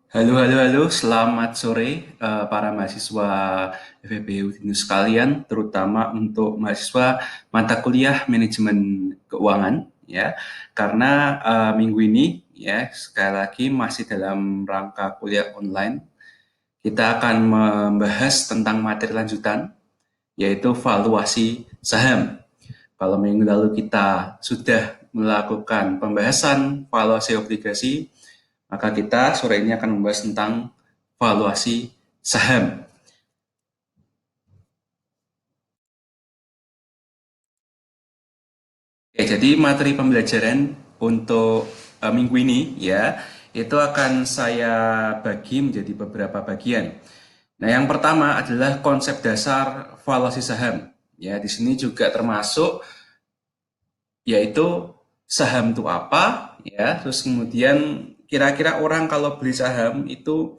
Halo, halo, halo, selamat sore para mahasiswa FEB Udinus sekalian, terutama untuk mahasiswa mata kuliah manajemen keuangan, ya. Karena minggu ini, ya, sekali lagi masih dalam rangka kuliah online, kita akan membahas tentang materi lanjutan, yaitu valuasi saham. Kalau minggu lalu kita sudah melakukan pembahasan valuasi obligasi, maka kita sore ini akan membahas tentang valuasi saham. Oke, jadi materi pembelajaran untuk minggu ini ya, itu akan saya bagi menjadi beberapa bagian. Nah, yang pertama adalah konsep dasar valuasi saham. Ya, di sini juga termasuk yaitu saham itu apa, ya. Terus kemudian kira-kira orang kalau beli saham itu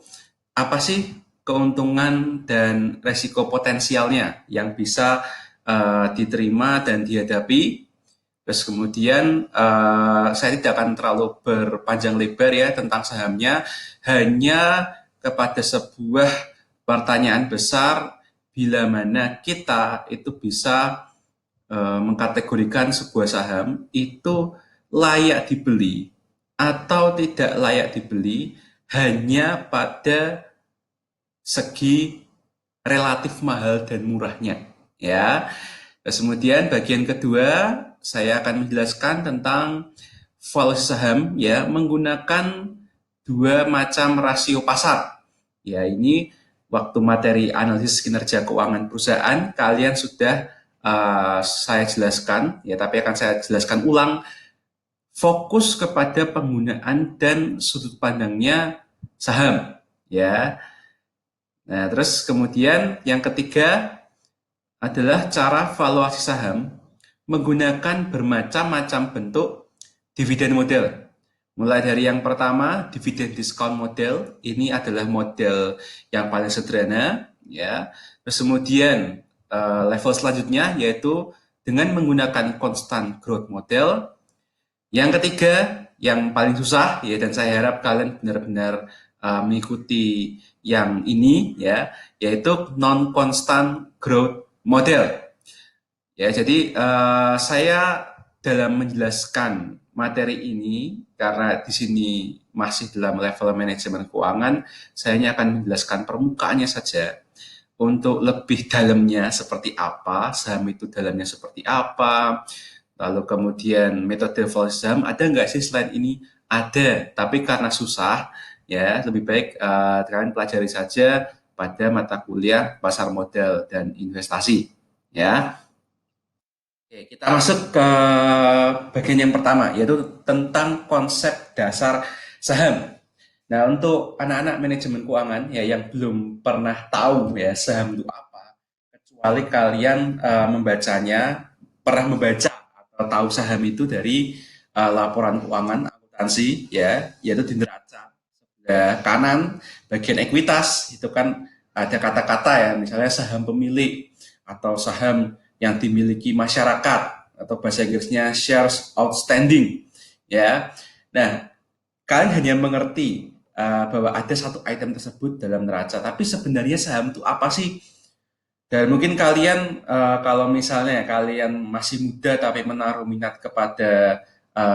apa sih keuntungan dan resiko potensialnya yang bisa diterima dan dihadapi. Terus kemudian saya tidak akan terlalu berpanjang lebar ya tentang sahamnya, hanya kepada sebuah pertanyaan besar, bila mana kita itu bisa mengkategorikan sebuah saham itu layak dibeli atau tidak layak dibeli hanya pada segi relatif mahal dan murahnya, ya. Terus kemudian bagian kedua saya akan menjelaskan tentang valuasi saham ya menggunakan dua macam rasio pasar. Ya, ini waktu materi analisis kinerja keuangan perusahaan kalian sudah saya jelaskan ya, tapi akan saya jelaskan ulang, fokus kepada penggunaan dan sudut pandangnya saham ya. Nah, terus kemudian yang ketiga adalah cara valuasi saham menggunakan bermacam-macam bentuk dividen model. Mulai dari yang pertama, dividen discount model. Ini adalah model yang paling sederhana, ya. Terus kemudian level selanjutnya yaitu dengan menggunakan constant growth model. Yang ketiga, yang paling susah ya, dan saya harap kalian benar-benar mengikuti yang ini ya, yaitu non constant growth model. Ya, jadi saya dalam menjelaskan materi ini karena di sini masih dalam level manajemen keuangan, saya hanya akan menjelaskan permukaannya saja. Untuk lebih dalamnya seperti apa, saham itu dalamnya seperti apa, lalu kemudian metode valuasi saham ada nggak sih selain ini? Ada, tapi karena susah, ya lebih baik kalian pelajari saja pada mata kuliah pasar modal dan investasi, ya. Oke, kita masuk ke bagian yang pertama, yaitu tentang konsep dasar saham. Nah, untuk anak-anak manajemen keuangan ya yang belum pernah tahu ya saham itu apa, kecuali kalian membacanya, pernah membaca atau tahu saham itu dari laporan keuangan akuntansi ya, yaitu di neraca. Sebelah kanan bagian ekuitas itu kan ada kata-kata ya, misalnya saham pemilik atau saham yang dimiliki masyarakat atau bahasa Inggrisnya shares outstanding ya. Nah, kalian hanya mengerti bahwa ada satu item tersebut dalam neraca, tapi sebenarnya saham itu apa sih? Dan mungkin kalian kalau misalnya kalian masih muda tapi menaruh minat kepada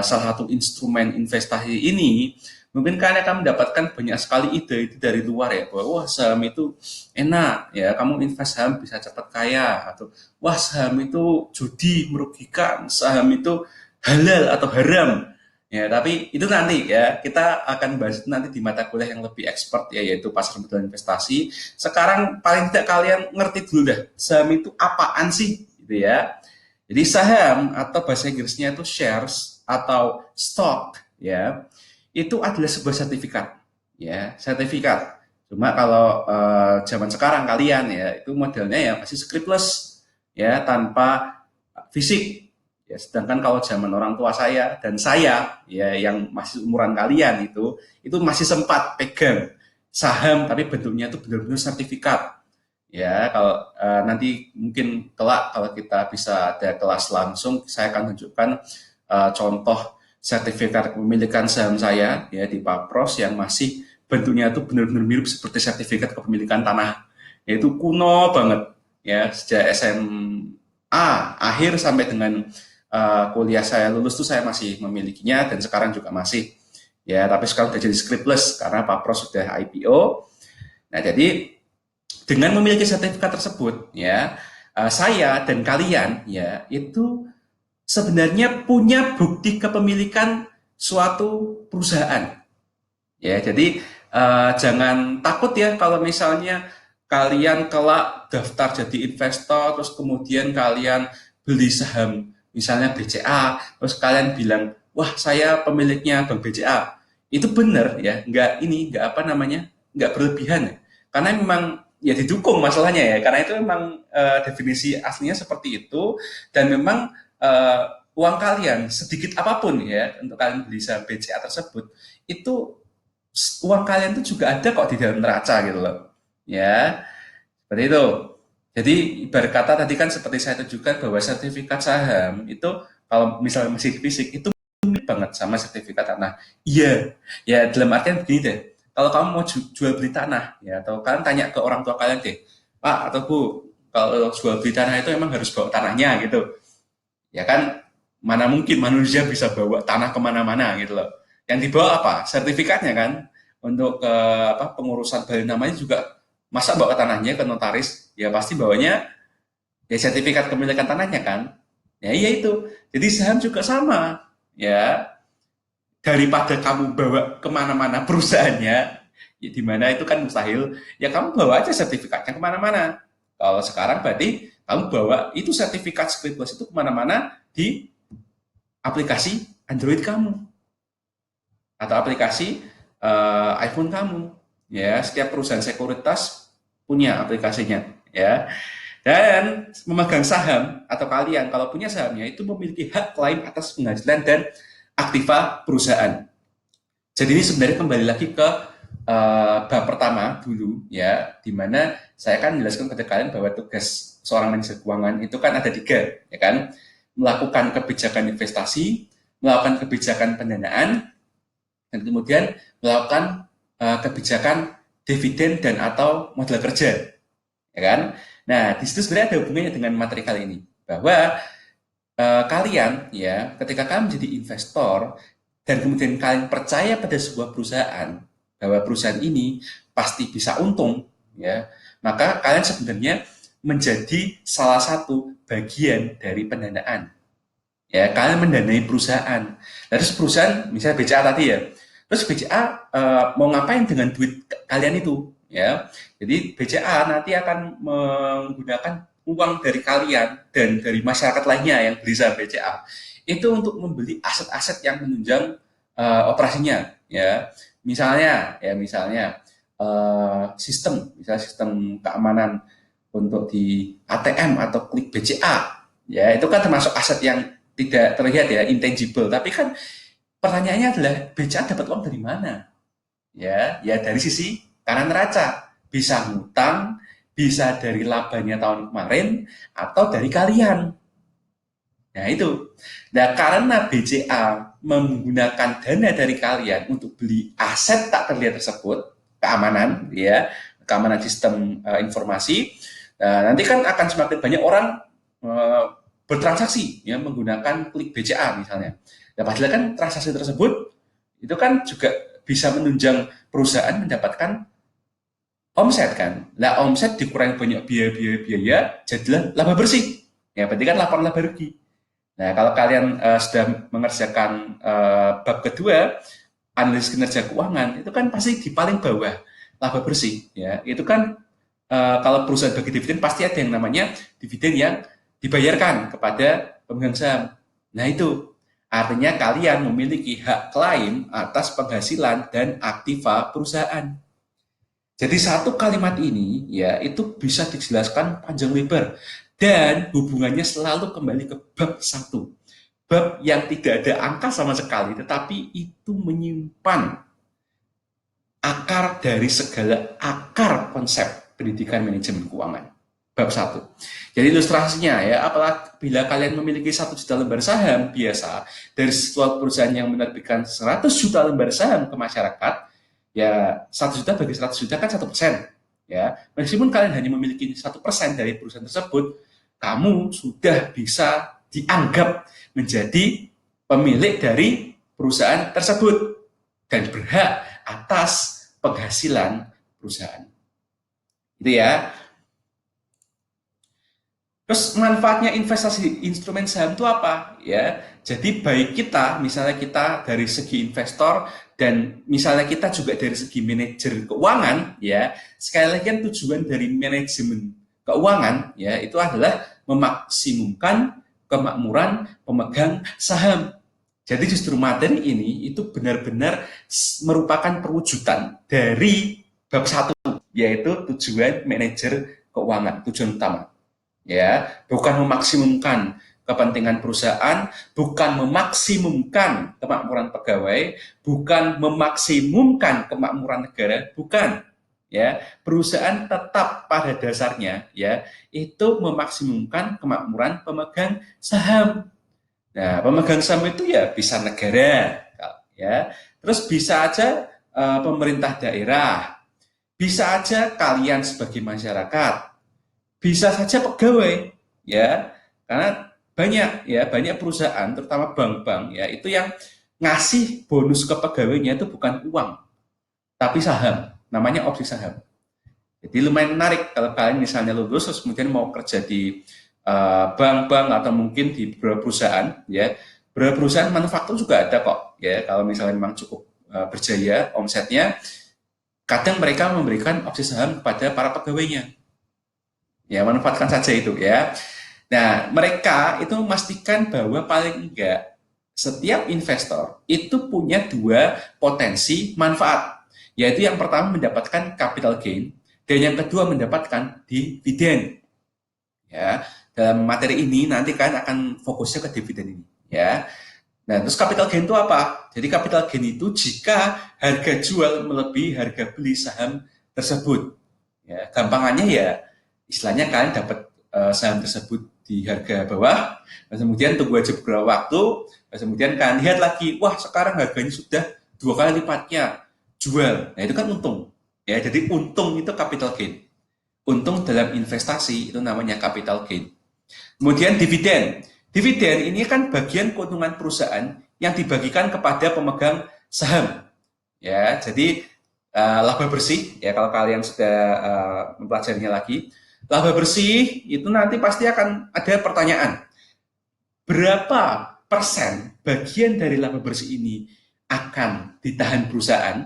salah satu instrumen investasi ini, mungkin kalian akan mendapatkan banyak sekali ide itu dari luar ya, bahwa wah saham itu enak ya, kamu invest saham bisa cepat kaya, atau wah saham itu judi merugikan, saham itu halal atau haram. Ya, tapi itu nanti ya, kita akan bahas nanti di mata kuliah yang lebih expert ya, yaitu pasar modal investasi. Sekarang paling tidak kalian ngerti dulu dah, saham itu apaan sih gitu ya. Jadi saham atau bahasa Inggrisnya itu shares atau stock ya, itu adalah sebuah sertifikat ya, sertifikat. Cuma kalau zaman sekarang kalian ya itu modelnya ya masih scriptless ya, tanpa fisik. Ya, sedangkan kalau zaman orang tua saya dan saya ya yang masih umuran kalian itu masih sempat pegang saham tapi bentuknya itu benar-benar sertifikat. Ya, kalau nanti mungkin kelak kalau kita bisa ada kelas langsung, saya akan tunjukkan contoh sertifikat kepemilikan saham saya ya di Papros yang masih bentuknya itu benar-benar mirip seperti sertifikat kepemilikan tanah, yaitu kuno banget ya, sejak SMA akhir sampai dengan kuliah saya lulus tuh saya masih memilikinya dan sekarang juga masih ya, tapi sekarang sudah jadi scriptless karena Pak Pros sudah IPO. Nah, jadi dengan memiliki sertifikat tersebut ya, saya dan kalian ya itu sebenarnya punya bukti kepemilikan suatu perusahaan. Ya, jadi jangan takut ya kalau misalnya kalian kelak daftar jadi investor, terus kemudian kalian beli saham, misalnya BCA, terus kalian bilang, wah saya pemiliknya Bank BCA. Itu benar ya, nggak apa namanya, nggak berlebihan ya. Karena memang ya didukung masalahnya ya, karena itu memang definisi aslinya seperti itu, dan memang uang kalian sedikit apapun ya untuk kalian beli saham BCA tersebut, itu uang kalian itu juga ada kok di dalam neraca gitu loh. Ya, seperti itu. Jadi ibarat kata tadi kan seperti saya tunjukkan bahwa sertifikat saham itu kalau misalnya masih fisik itu mirip banget sama sertifikat tanah. Iya, ya dalam artian begini deh. Kalau kamu mau jual beli tanah ya, atau kalian tanya ke orang tua kalian deh, Pak atau Bu, kalau jual beli tanah itu emang harus bawa tanahnya gitu. Ya kan, mana mungkin manusia bisa bawa tanah kemana-mana gitu loh. Yang dibawa apa? Sertifikatnya kan. Untuk pengurusan balik namanya juga, masa bawa tanahnya ke notaris? Ya pasti bawanya ya sertifikat kepemilikan tanahnya kan. Ya iya itu. Jadi saham juga sama. Ya, daripada kamu bawa kemana-mana perusahaannya, ya dimana itu kan mustahil, ya kamu bawa aja sertifikatnya kemana-mana. Kalau sekarang berarti kamu bawa itu sertifikat Scriptless itu kemana-mana di aplikasi Android kamu atau aplikasi iPhone kamu. Ya, setiap perusahaan sekuritas punya aplikasinya. Ya, dan memegang saham atau kalian kalau punya sahamnya itu memiliki hak klaim atas penghasilan dan aktiva perusahaan. Jadi ini sebenarnya kembali lagi ke bab pertama dulu ya, di mana saya kan menjelaskan kepada kalian bahwa tugas seorang manajer keuangan itu kan ada 3, ya kan? Melakukan kebijakan investasi, melakukan kebijakan pendanaan, dan kemudian melakukan kebijakan dividen dan atau modal kerja, ya kan? Nah, di situ sebenarnya ada hubungannya dengan materi kali ini, bahwa kalian ya ketika kalian menjadi investor dan kemudian kalian percaya pada sebuah perusahaan bahwa perusahaan ini pasti bisa untung ya, maka kalian sebenarnya menjadi salah satu bagian dari pendanaan ya, kalian mendanai perusahaan. Terus perusahaan misalnya BCA tadi ya, terus BCA mau ngapain dengan duit kalian itu ya, jadi BCA nanti akan menggunakan uang dari kalian dan dari masyarakat lainnya yang beli saham BCA itu untuk membeli aset-aset yang menunjang operasinya ya, misalnya misalnya sistem keamanan untuk di ATM atau klik BCA ya, itu kan termasuk aset yang tidak terlihat ya, intangible, tapi kan pertanyaannya adalah BCA dapat uang dari mana ya, ya dari sisi kanan neraca, bisa ngutang, bisa dari labanya tahun kemarin, atau dari kalian. Nah itu. Nah karena BCA menggunakan dana dari kalian untuk beli aset tak terlihat tersebut, keamanan, ya, keamanan sistem informasi, nanti kan akan semakin banyak orang bertransaksi, ya, menggunakan klik BCA misalnya. Nah padahal kan transaksi tersebut itu kan juga bisa menunjang perusahaan mendapatkan omset kan. Nah, omset dikurangi banyak biaya, jadilah laba bersih. Ya, berarti kan laporan laba rugi. Nah, kalau kalian sudah mengerjakan bab kedua, analisis kinerja keuangan, itu kan pasti di paling bawah laba bersih. Ya, itu kan kalau perusahaan bagi dividen pasti ada yang namanya dividen yang dibayarkan kepada pemegang saham. Nah, itu artinya kalian memiliki hak klaim atas penghasilan dan aktiva perusahaan. Jadi satu kalimat ini ya itu bisa dijelaskan panjang lebar dan hubungannya selalu kembali ke bab 1. Bab yang tidak ada angka sama sekali tetapi itu menyimpan akar dari segala akar konsep pendidikan manajemen keuangan. Bab 1. Jadi ilustrasinya ya, apabila kalian memiliki 1 juta lembar saham biasa dari sebuah perusahaan yang menerbitkan 100 juta lembar saham ke masyarakat, Ya, 100 juta bagi 100 juta kan 1%. Ya, meskipun kalian hanya memiliki 1% dari perusahaan tersebut, kamu sudah bisa dianggap menjadi pemilik dari perusahaan tersebut dan berhak atas penghasilan perusahaan. Itu ya. Terus manfaatnya investasi instrumen saham itu apa? Ya, jadi baik kita, misalnya kita dari segi investor dan misalnya kita juga dari segi manajer keuangan, ya, sekali lagi kan tujuan dari manajemen keuangan, ya, itu adalah memaksimumkan kemakmuran pemegang saham. Jadi justru materi ini itu benar-benar merupakan perwujudan dari bab satu, yaitu tujuan manajer keuangan, tujuan utama, ya, bukan memaksimumkan kepentingan perusahaan, bukan memaksimumkan kemakmuran pegawai, bukan memaksimumkan kemakmuran negara, bukan, ya. Perusahaan tetap pada dasarnya, ya, itu memaksimumkan kemakmuran pemegang saham. Nah, pemegang saham itu ya bisa negara, ya, terus bisa aja pemerintah daerah, bisa aja kalian sebagai masyarakat, bisa saja pegawai, ya, karena banyak perusahaan terutama bank-bank, ya, itu yang ngasih bonus ke pegawainya itu bukan uang tapi saham, namanya opsi saham. Jadi lumayan menarik kalau kalian misalnya lulus terus kemudian mau kerja di bank-bank atau mungkin di beberapa perusahaan, ya, beberapa perusahaan manufaktur juga ada kok, ya, kalau misalnya memang cukup berjaya omsetnya, kadang mereka memberikan opsi saham kepada para pegawainya. Ya, manfaatkan saja itu, ya. Nah, mereka itu memastikan bahwa paling enggak setiap investor itu punya dua potensi manfaat, yaitu yang pertama mendapatkan capital gain dan yang kedua mendapatkan dividen. Ya, dalam materi ini nanti kan akan fokusnya ke dividen ini, ya. Nah, terus capital gain itu apa? Jadi capital gain itu jika harga jual melebihi harga beli saham tersebut. Ya, gampangannya ya istilahnya kalian dapat saham tersebut di harga bawah, dan kemudian tunggu aja beberapa waktu, dan kemudian kalian lihat lagi, wah sekarang harganya sudah 2 kali lipatnya, jual. Nah, itu kan untung. Ya, jadi untung itu capital gain. Untung dalam investasi itu namanya capital gain. Kemudian dividen. Dividen ini kan bagian keuntungan perusahaan yang dibagikan kepada pemegang saham. Ya, jadi laba bersih, ya, kalau kalian sudah mempelajarinya lagi, laba bersih itu nanti pasti akan ada pertanyaan. Berapa persen bagian dari laba bersih ini akan ditahan perusahaan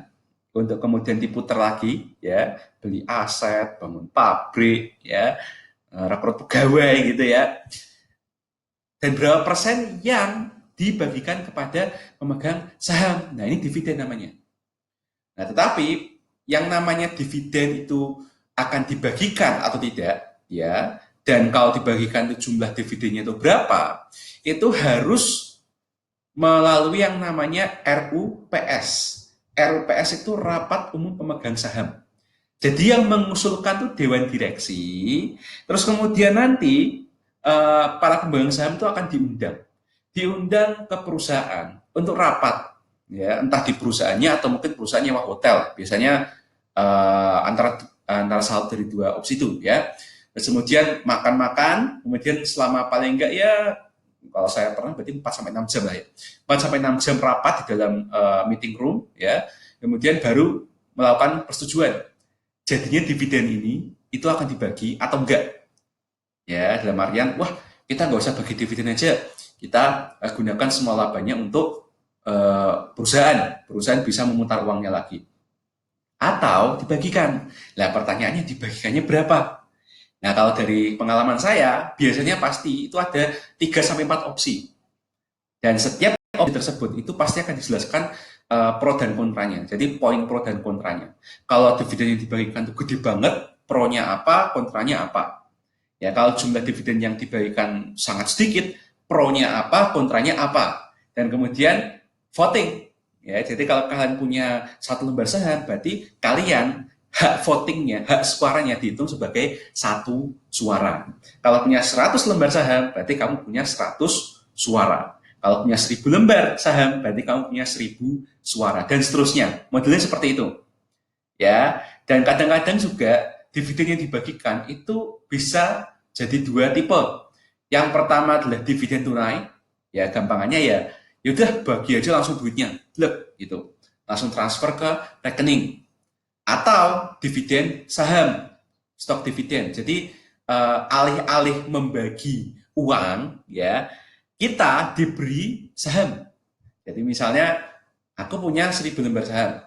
untuk kemudian diputar lagi, ya, beli aset, bangun pabrik, ya, rekrut pegawai gitu, ya. Dan berapa persen yang dibagikan kepada pemegang saham. Nah, ini dividen namanya. Nah, tetapi yang namanya dividen itu akan dibagikan atau tidak, ya, dan kalau dibagikan itu jumlah dividennya itu berapa, itu harus melalui yang namanya RUPS. RUPS itu Rapat Umum Pemegang Saham. Jadi yang mengusulkan itu Dewan Direksi, terus kemudian nanti para pemegang saham itu akan diundang ke perusahaan untuk rapat, ya, entah di perusahaannya atau mungkin perusahaan nyewa hotel, biasanya antara salah dari dua opsi itu, ya. Terus kemudian makan-makan, kemudian selama paling enggak ya kalau saya pernah berarti 4 sampai 6 jam lah, ya. 4 sampai 6 jam rapat di dalam meeting room, ya. Kemudian baru melakukan persetujuan. Jadinya dividen ini itu akan dibagi atau enggak. Ya, dalam artian, wah, kita nggak usah bagi dividen aja, kita gunakan semua labanya untuk perusahaan bisa memutar uangnya lagi. Atau dibagikan. Nah, pertanyaannya dibagikannya berapa? Nah, kalau dari pengalaman saya, biasanya pasti itu ada 3-4 opsi. Dan setiap opsi tersebut itu pasti akan dijelaskan pro dan kontranya. Jadi poin pro dan kontranya. Kalau dividen yang dibagikan itu gede banget, pro-nya apa, kontranya apa. Ya, kalau jumlah dividen yang dibagikan sangat sedikit, pro-nya apa, kontranya apa. Dan kemudian voting. Ya, jadi kalau kalian punya 1 lembar saham, berarti kalian hak votingnya, hak suaranya dihitung sebagai 1 suara. Kalau punya 100 lembar saham, berarti kamu punya 100 suara. Kalau punya 1000 lembar saham, berarti kamu punya 1000 suara, dan seterusnya. Modelnya seperti itu. ya. Dan kadang-kadang juga dividen yang dibagikan itu bisa jadi dua tipe. Yang pertama adalah dividen tunai, ya gampangannya ya udah bagi aja langsung duitnya, blek gitu, langsung transfer ke rekening. Atau dividen saham, stok dividen. Jadi alih-alih membagi uang, ya kita diberi saham. Jadi misalnya aku punya 1.000 lembar saham,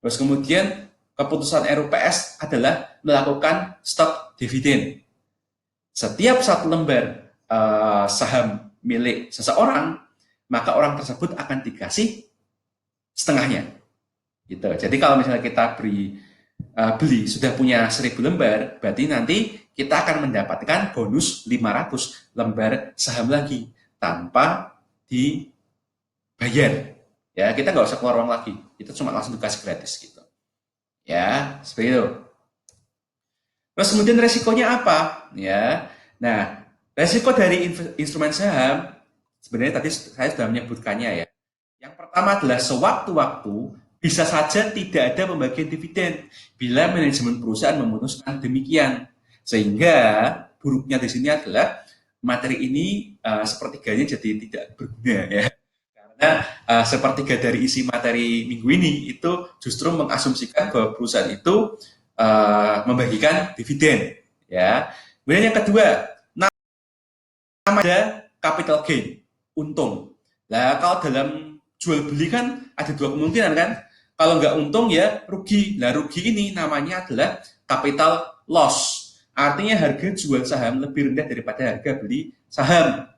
terus kemudian keputusan RUPS adalah melakukan stok dividen. Setiap satu lembar saham milik seseorang, maka orang tersebut akan dikasih setengahnya. Gitu. Jadi kalau misalnya kita beli sudah punya 1.000 lembar, berarti nanti kita akan mendapatkan bonus 500 lembar saham lagi tanpa dibayar. Ya, kita nggak usah keluar uang lagi. Itu cuma langsung dikasih gratis gitu. Ya, seperti itu. Terus kemudian resikonya apa? Ya. Nah, resiko dari instrumen saham sebenarnya tadi saya sudah menyebutkannya ya. Yang pertama adalah sewaktu-waktu bisa saja tidak ada pembagian dividen bila manajemen perusahaan memutuskan demikian. Sehingga buruknya di sini adalah materi ini sepertiganya jadi tidak berguna ya. Karena sepertiga dari isi materi minggu ini itu justru mengasumsikan bahwa perusahaan itu membagikan dividen ya. Kemudian yang kedua, ada capital gain, untung. Nah, kalau dalam jual beli kan ada dua kemungkinan kan. Kalau nggak untung ya rugi. Nah, rugi ini namanya adalah capital loss. Artinya harga jual saham lebih rendah daripada harga beli saham.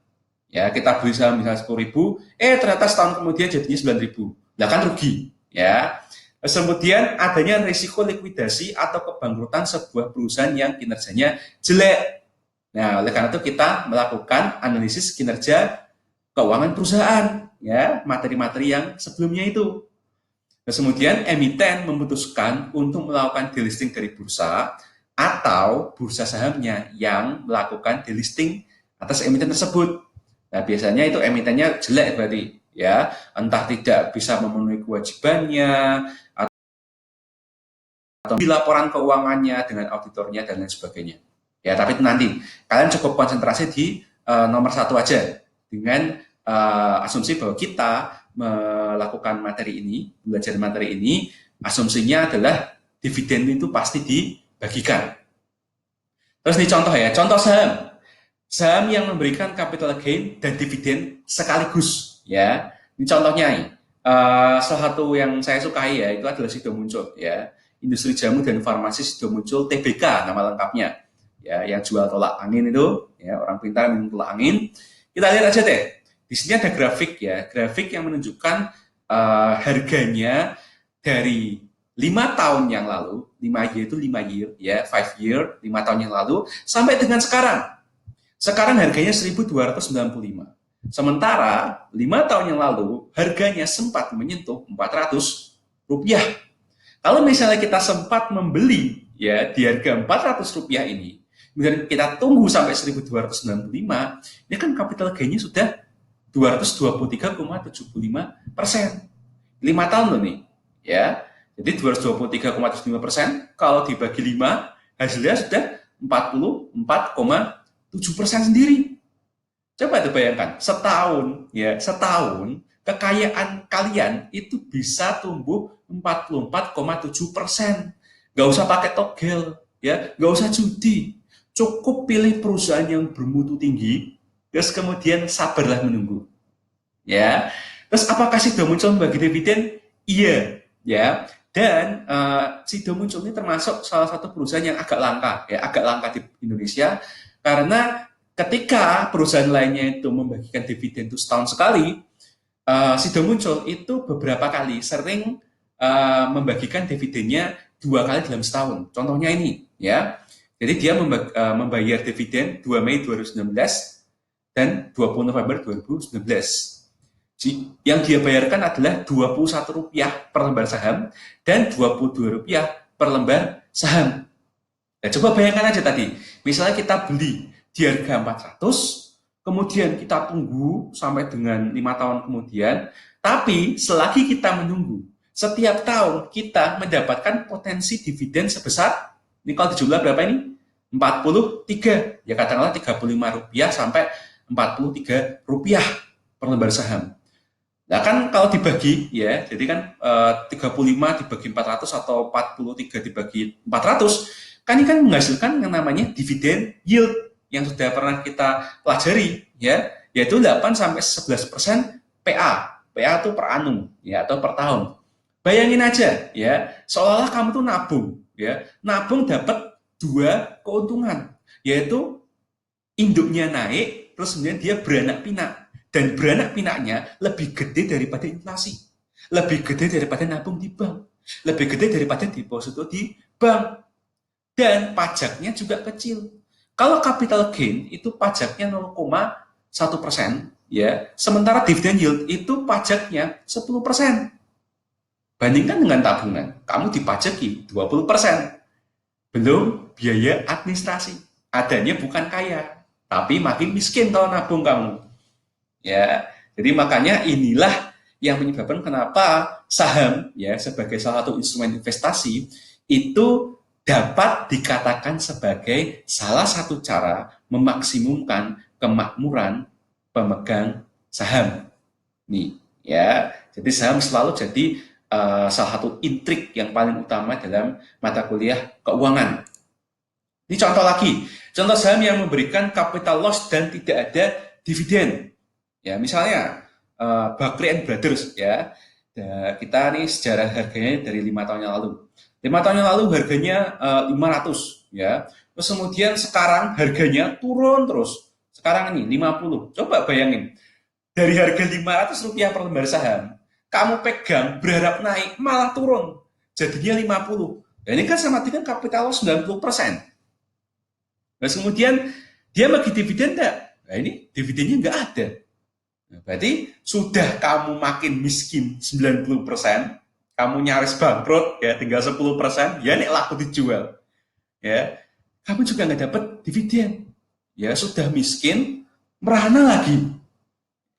Ya, kita beli saham misalnya 10.000, ternyata setahun kemudian jadinya 9.000. Nah, kan rugi, ya. Terus kemudian adanya risiko likuidasi atau kebangkrutan sebuah perusahaan yang kinerjanya jelek. Nah, oleh karena itu kita melakukan analisis kinerja keuangan perusahaan, ya, materi-materi yang sebelumnya itu. Terus kemudian emiten memutuskan untuk melakukan delisting dari bursa atau bursa sahamnya yang melakukan delisting atas emiten tersebut. Nah, biasanya itu emitennya jelek berarti, ya, entah tidak bisa memenuhi kewajibannya atau di laporan keuangannya dengan auditornya dan lain sebagainya. Ya, tapi itu nanti kalian cukup konsentrasi di nomor satu aja dengan asumsi bahwa kita melakukan materi ini, belajar materi ini, asumsinya adalah dividen itu pasti dibagikan. Terus nih contoh ya, contoh saham. Saham yang memberikan capital gain dan dividen sekaligus, ya. Ini contohnya nih. Salah satu yang saya sukai ya itu adalah Sido Muncul, ya. Industri Jamu dan Farmasi Sido Muncul TBK nama lengkapnya, ya, yang jual tolak angin itu, ya, orang pintar minum tolak angin. Kita lihat aja deh. Di sini ada grafik ya, grafik yang menunjukkan harganya dari 5 tahun yang lalu, 5 year itu 5 year, ya, 5 year, 5 tahun yang lalu, sampai dengan sekarang. Sekarang harganya 1.295. Sementara 5 tahun yang lalu harganya sempat menyentuh 400 rupiah. Kalau misalnya kita sempat membeli ya di harga 400 rupiah ini, kemudian kita tunggu sampai 1.295, ini kan capital gain-nya sudah 223,75%. 5 tahun loh nih, ya. Jadi 223,75% kalau dibagi 5, hasilnya sudah 44,7% sendiri. Coba tuh bayangkan, setahun ya, setahun kekayaan kalian itu bisa tumbuh 44,7%. Gak usah pakai togel, ya, gak usah judi. Cukup pilih perusahaan yang bermutu tinggi, terus kemudian sabarlah menunggu. Ya. Terus apakah Sido Muncul membagi dividen? Iya, ya. Dan Sido Muncul ini termasuk salah satu perusahaan yang agak langka, ya, agak langka di Indonesia, karena ketika perusahaan lainnya itu membagikan dividen itu setahun sekali, Sido Muncul itu beberapa kali sering membagikan dividennya 2 kali dalam setahun. Contohnya ini, ya. Jadi dia membayar dividen 2 Mei 2019 dan 20 November 2019. Yang dia bayarkan adalah Rp21 per lembar saham dan Rp22 per lembar saham. Nah, coba bayangkan aja tadi, misalnya kita beli di harga 400, kemudian kita tunggu sampai dengan 5 tahun kemudian, tapi selagi kita menunggu, setiap tahun kita mendapatkan potensi dividen sebesar, ini kalau dijumlah berapa ini? 43, ya katakanlah Rp35 sampai Rp43 per lembar saham. Nah kan kalau dibagi ya, jadi kan 35 dibagi 400 atau 43 dibagi 400, kan ini kan menghasilkan yang namanya dividen yield yang sudah pernah kita pelajari ya, yaitu 8 sampai 11% PA. PA itu per annum ya atau per tahun. Bayangin aja ya, seolah-olah kamu tuh nabung ya. Nabung dapat dua keuntungan, yaitu induknya naik, terus kemudian dia beranak pinak. Dan beranak pinaknya lebih gede daripada inflasi. Lebih gede daripada nabung di bank. Lebih gede daripada deposito di bank. Dan pajaknya juga kecil. Kalau capital gain itu pajaknya 0,1%, ya. Sementara dividend yield itu pajaknya 10%. Bandingkan dengan tabungan, kamu dipajaki 20%. Belum biaya administrasi. Adanya bukan kaya, tapi makin miskin kalau nabung kamu. Ya, jadi makanya inilah yang menyebabkan kenapa saham ya sebagai salah satu instrumen investasi itu dapat dikatakan sebagai salah satu cara memaksimumkan kemakmuran pemegang saham. Nih, ya. Jadi saham selalu jadi salah satu intrik yang paling utama dalam mata kuliah keuangan. Ini contoh lagi, contoh saham yang memberikan capital loss dan tidak ada dividen. Ya, misalnya Bakri and Brothers ya. Kita nih sejarah harganya dari 5 tahun yang lalu. 5 tahun yang lalu harganya 500 ya. Terus kemudian sekarang harganya turun terus. Sekarang ini 50. Coba bayangin. Dari harga Rp500 per lembar saham, kamu pegang berharap naik malah turun. Jadinya 50. Nah, ini kan sama dengan kapital 90%. Terus kemudian dia bagi dividen enggak? Nah, ini dividennya enggak ada. Nah, berarti sudah kamu makin miskin 90%, kamu nyaris bangkrut ya tinggal 10%, ya nek laku dijual. Ya, kamu juga nggak dapat dividen. Ya, sudah miskin, merana lagi.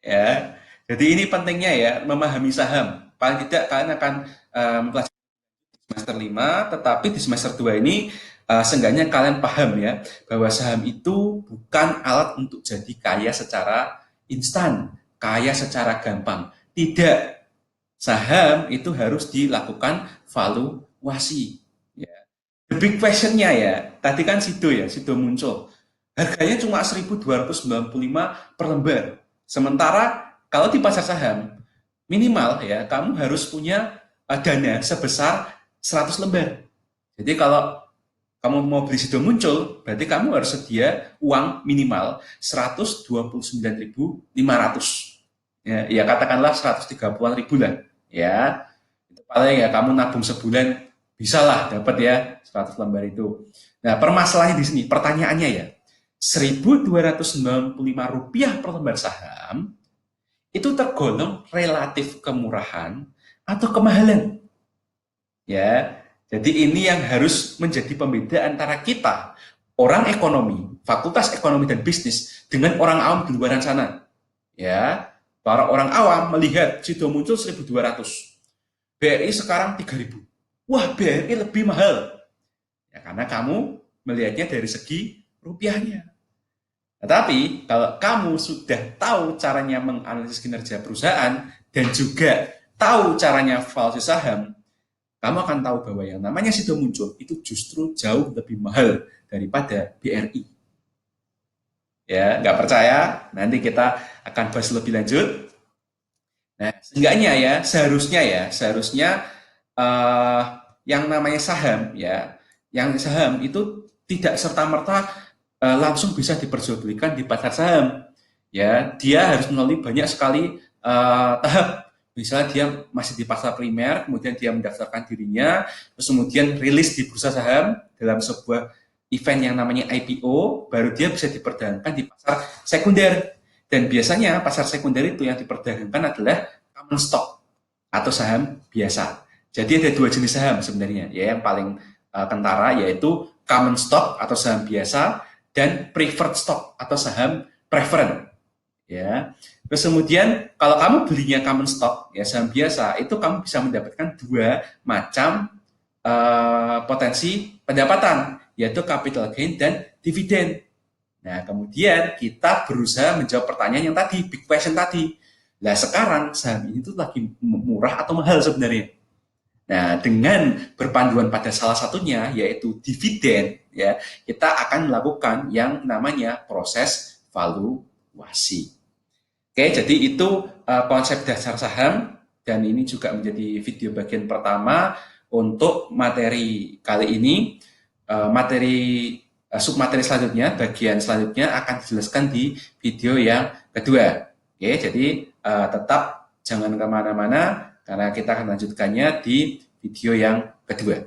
Ya. Jadi ini pentingnya ya memahami saham. Paling tidak kalian akan mempelajari semester 5, tetapi di semester 2 ini seenggaknya kalian paham ya bahwa saham itu bukan alat untuk jadi kaya secara instan, kaya secara gampang. Tidak, saham itu harus dilakukan valuasi. Ya. The big question-nya ya, tadi kan Sido muncul. Harganya cuma 1.295 per lembar. Sementara kalau di pasar saham, minimal ya kamu harus punya dana sebesar 100 lembar. Jadi kalau kamu mau beli Sido muncul, berarti kamu harus sedia uang minimal 129.500. Ya katakanlah 130-an ribu lah. Ya, itu paling ya kamu nabung sebulan bisa lah dapat ya 100 lembar itu. Nah, permasalahannya di sini, pertanyaannya ya, Rp1.295 per lembar saham itu tergolong relatif kemurahan atau kemahalan. Ya, jadi ini yang harus menjadi pembeda antara kita, orang ekonomi, fakultas ekonomi dan bisnis, dengan orang awam di luar sana. Ya, para orang awam melihat Sido muncul 1.200, BRI sekarang 3.000. Wah, BRI lebih mahal. Ya, karena kamu melihatnya dari segi rupiahnya. Tetapi kalau kamu sudah tahu caranya menganalisis kinerja perusahaan dan juga tahu caranya valuasi saham, kamu akan tahu bahwa yang namanya Sido muncul itu justru jauh lebih mahal daripada BRI. Ya, nggak percaya? Nanti kita akan bahas lebih lanjut. Nah, seenggaknya ya, seharusnya yang namanya saham ya, yang saham itu tidak serta-merta langsung bisa diperjualbelikan di pasar saham. Ya, dia harus melalui banyak sekali tahap. Misalnya dia masih di pasar primer, kemudian dia mendaftarkan dirinya, terus kemudian rilis di bursa saham dalam sebuah event yang namanya IPO, baru dia bisa diperdagangkan di pasar sekunder. Dan biasanya pasar sekunder itu yang diperdagangkan adalah common stock atau saham biasa. Jadi ada dua jenis saham sebenarnya, ya yang paling kentara yaitu common stock atau saham biasa dan preferred stock atau saham preferred. ya. Terus kemudian kalau kamu belinya common stock ya saham biasa itu kamu bisa mendapatkan dua macam potensi pendapatan yaitu capital gain dan dividen. Nah, kemudian kita berusaha menjawab pertanyaan yang tadi, big question tadi. Nah, sekarang saham ini tuh lagi murah atau mahal sebenarnya? Nah, dengan berpanduan pada salah satunya yaitu dividen, ya, kita akan melakukan yang namanya proses valuasi. Oke, jadi itu konsep dasar saham dan ini juga menjadi video bagian pertama untuk materi kali ini. Materi submateri selanjutnya, bagian selanjutnya akan dijelaskan di video yang kedua. Oke, jadi tetap jangan kemana-mana karena kita akan lanjutkannya di video yang kedua.